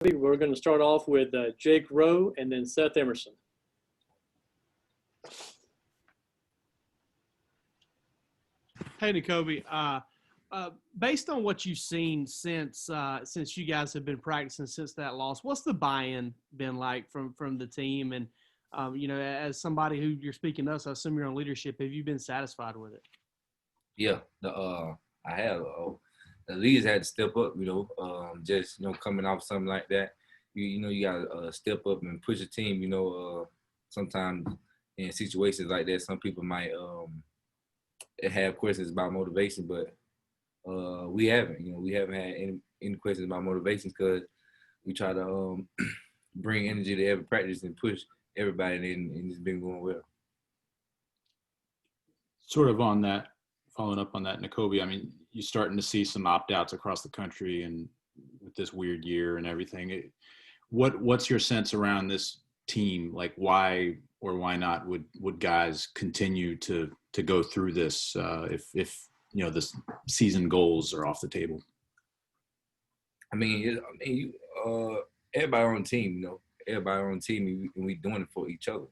We're going to start off with Jake Rowe and then Seth Emerson. Hey, Nakobe. Based on what you've seen since you guys have been practicing since that loss, what's the buy-in been like from the team? And as somebody who you're speaking to us, I assume you're on leadership. Have you been satisfied with it? Yeah, I have. The leaders had to step up. Just coming off something like that, you gotta step up and push a team. Sometimes in situations like that, some people might have questions about motivation, but we haven't. We haven't had any questions about motivation because we try to bring energy to every practice and push everybody, and it's been going well. Sort of on that, following up on that, Nakobe, I mean, you're starting to see some opt-outs across the country and with this weird year and everything. What's your sense around this team? Like, why or why not would guys continue to go through this if this season goals are off the table? Everybody on the team, and we doing it for each other.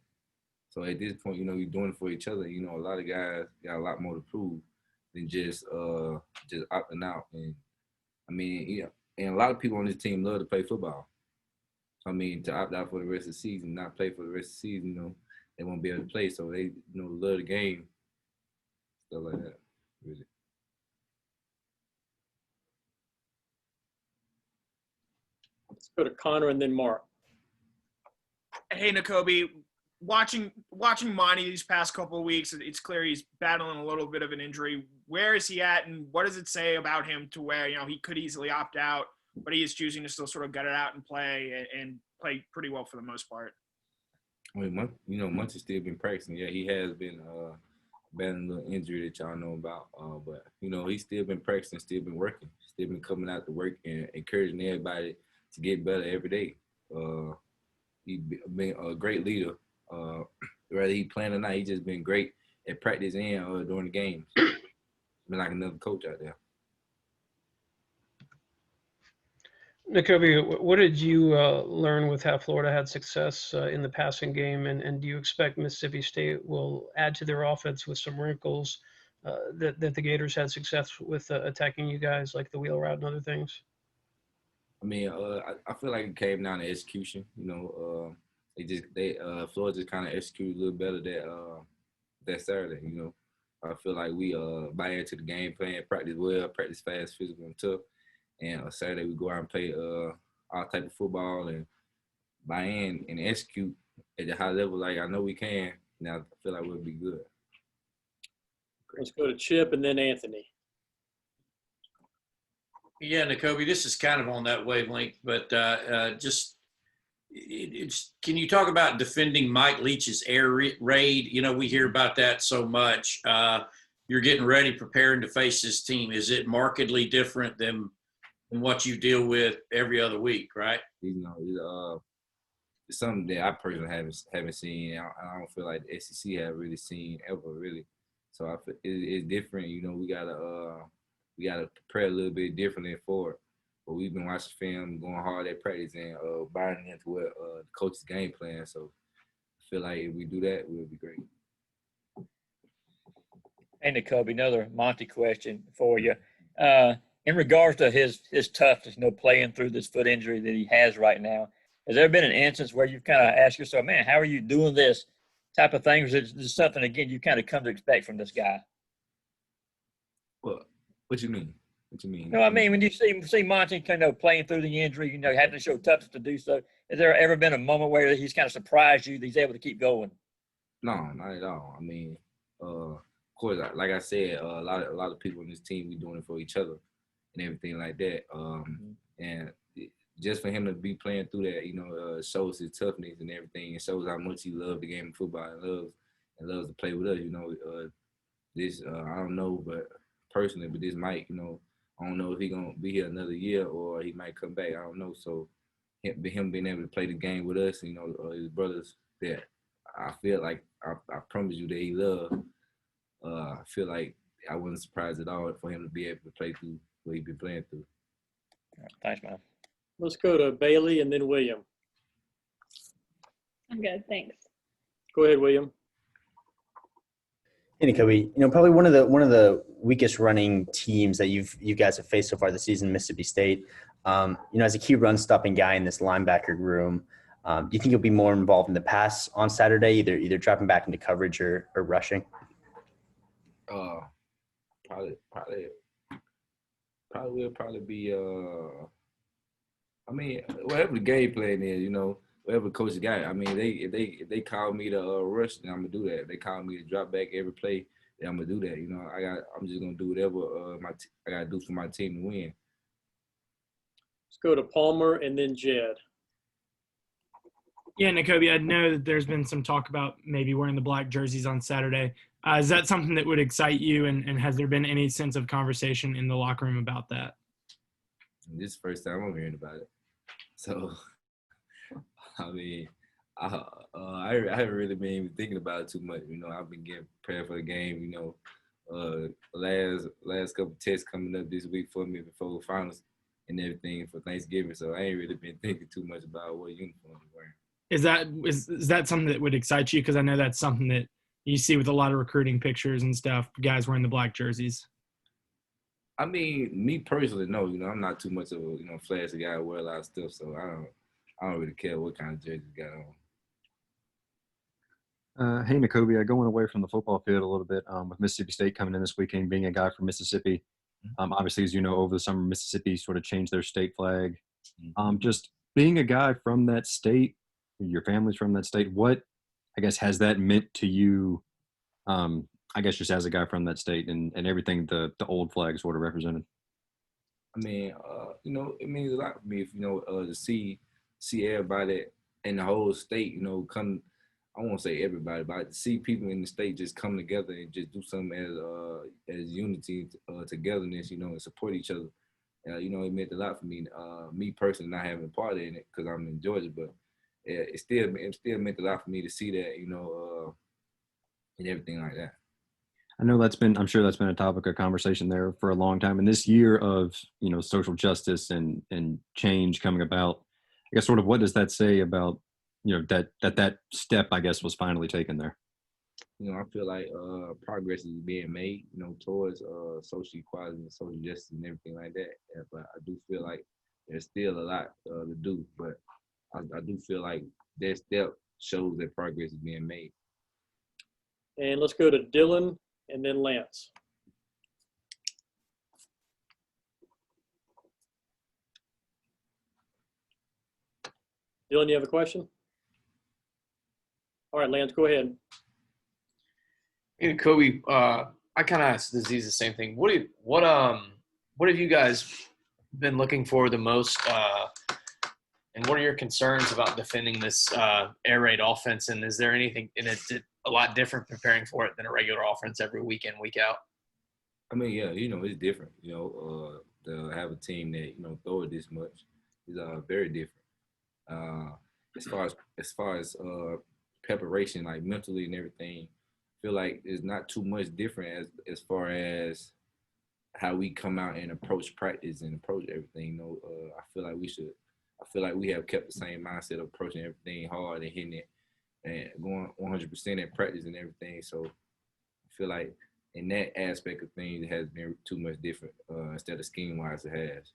So at this point, we're doing it for each other. A lot of guys got a lot more to prove than just opting out. And and a lot of people on this team love to play football. So to opt out for the rest of the season, not play for the rest of the season, they won't be able to play. So they, love the game, stuff like that. Really. Let's go to Connor and then Mark. Hey, Nakobe, watching Monty these past couple of weeks, it's clear he's battling a little bit of an injury. Where is he at, and what does it say about him to where, he could easily opt out, but he is choosing to still sort of gut it out and play pretty well for the most part? Munty's still been practicing. Yeah, he has been battling a little injury that y'all know about. But he's still been practicing, still been working, still been coming out to work and encouraging everybody to get better every day. He's been a great leader. Whether he playing or not, he's just been great at practice and during the games. Been like another coach out there. Nakobe, what did you learn with how Florida had success in the passing game, and do you expect Mississippi State will add to their offense with some wrinkles that the Gators had success with attacking you guys, like the wheel route and other things? I feel like it came down to execution. Florida just kind of executed a little better that Saturday. I feel like we buy into the game plan, practice well, practice fast, physical, and tough. And Saturday we go out and play our type of football and buy in and execute at the high level like I know we can. Now I feel like we'll be good. Let's go to Chip and then Anthony. Yeah, Nakobe, this is kind of on that wavelength, but can you talk about defending Mike Leach's air raid? We hear about that so much. You're getting ready, preparing to face this team. Is it markedly different than what you deal with every other week, right? It's something that I personally haven't seen. I don't feel like the SEC have really seen ever, really. So I feel it's different. We gotta prepare a little bit differently for it. But we've been watching film, going hard at practice, and buying into what the coach's game plan. So I feel like if we do that, we'll be great. Hey, Nakobe, another Monty question for you. In regards to his toughness, playing through this foot injury that he has right now, has there been an instance where you've kind of asked yourself, man, how are you doing this type of thing? Or is it just something, again, you kind of come to expect from this guy? Well, what you mean? What you mean? No, I mean, when you see Monty kind of playing through the injury, having to show toughness to do so, has there ever been a moment where he's kind of surprised you that he's able to keep going? No, not at all. Of course, like I said, a lot of people on this team, we doing it for each other and everything like that. And just for him to be playing through that, shows his toughness and everything. It shows how much he loves the game of football and loves to play with us. This I don't know, but personally, but this Mike, I don't know if he's gonna be here another year or he might come back. I don't know. So him being able to play the game with us, his brothers that I feel like I promise you that he loves. I feel like I wasn't surprised at all for him to be able to play through what he's been playing through. Thanks, man. Let's go to Bailey and then William. I'm good, thanks. Go ahead, William. Hey, Nakobe, probably one of the weakest running teams that you guys have faced so far this season, Mississippi State. As a key run-stopping guy in this linebacker room, do you think you'll be more involved in the pass on Saturday, either dropping back into coverage or rushing? Probably will be. Whatever the game plan is, whatever coach got. I mean, if they call me to rush, then I'm gonna do that. If they call me to drop back every play, then I'm gonna do that. I'm just gonna do whatever I gotta do for my team to win. Let's go to Palmer and then Jed. Yeah, Nakobe, I know that there's been some talk about maybe wearing the black jerseys on Saturday. Is that something that would excite you, and has there been any sense of conversation in the locker room about that? This is the first time I'm hearing about it. So, I mean, I haven't really been even thinking about it too much. I've been getting prepared for the game. Last couple of tests coming up this week for me before the finals and everything for Thanksgiving. So I ain't really been thinking too much about what uniform I'm wearing. Is that something that would excite you? Because I know that's something that you see with a lot of recruiting pictures and stuff, guys wearing the black jerseys. I mean, me personally, no. I'm not too much of a flashy guy. I wear a lot of stuff, so I don't really care what kind of jersey you got on. Hey, Nakobe, going away from the football field a little bit with Mississippi State coming in this weekend, being a guy from Mississippi. Obviously, as you know, over the summer, Mississippi sort of changed their state flag. Just being a guy from that state, your family's from that state, what, I guess, has that meant to you, I guess, just as a guy from that state and everything the old flag sort of represented? I mean, it means a lot to me if, to see everybody in the whole state, come, I won't say everybody, but to see people in the state just come together and just do something as unity, togetherness, and support each other. It meant a lot for me. Me personally not having a part in it because I'm in Georgia, but it still meant a lot for me to see that, and everything like that. I know I'm sure that's been a topic of conversation there for a long time. And this year of, social justice and change coming about, I guess sort of what does that say about, that step, I guess, was finally taken there? I feel like progress is being made, towards social equality and social justice and everything like that. Yeah, but I do feel like there's still a lot to do, but I do feel like that step shows that progress is being made. And let's go to Dylan and then Lance. Dylan, you have a question? All right, Lance, go ahead. Hey, Kobe, I kind of asked Aziz the same thing. What have you guys been looking for the most, and what are your concerns about defending this air raid offense? And is there anything in it a lot different preparing for it than a regular offense every week in, week out? I mean, yeah, it's different. To have a team that throw it this much is very different. As far as preparation, like mentally and everything, I feel like it's not too much different as far as how we come out and approach practice and approach everything. I feel like we have kept the same mindset of approaching everything hard and hitting it and going 100% at practice and everything. So I feel like in that aspect of things, it has been too much different instead of scheme-wise it has.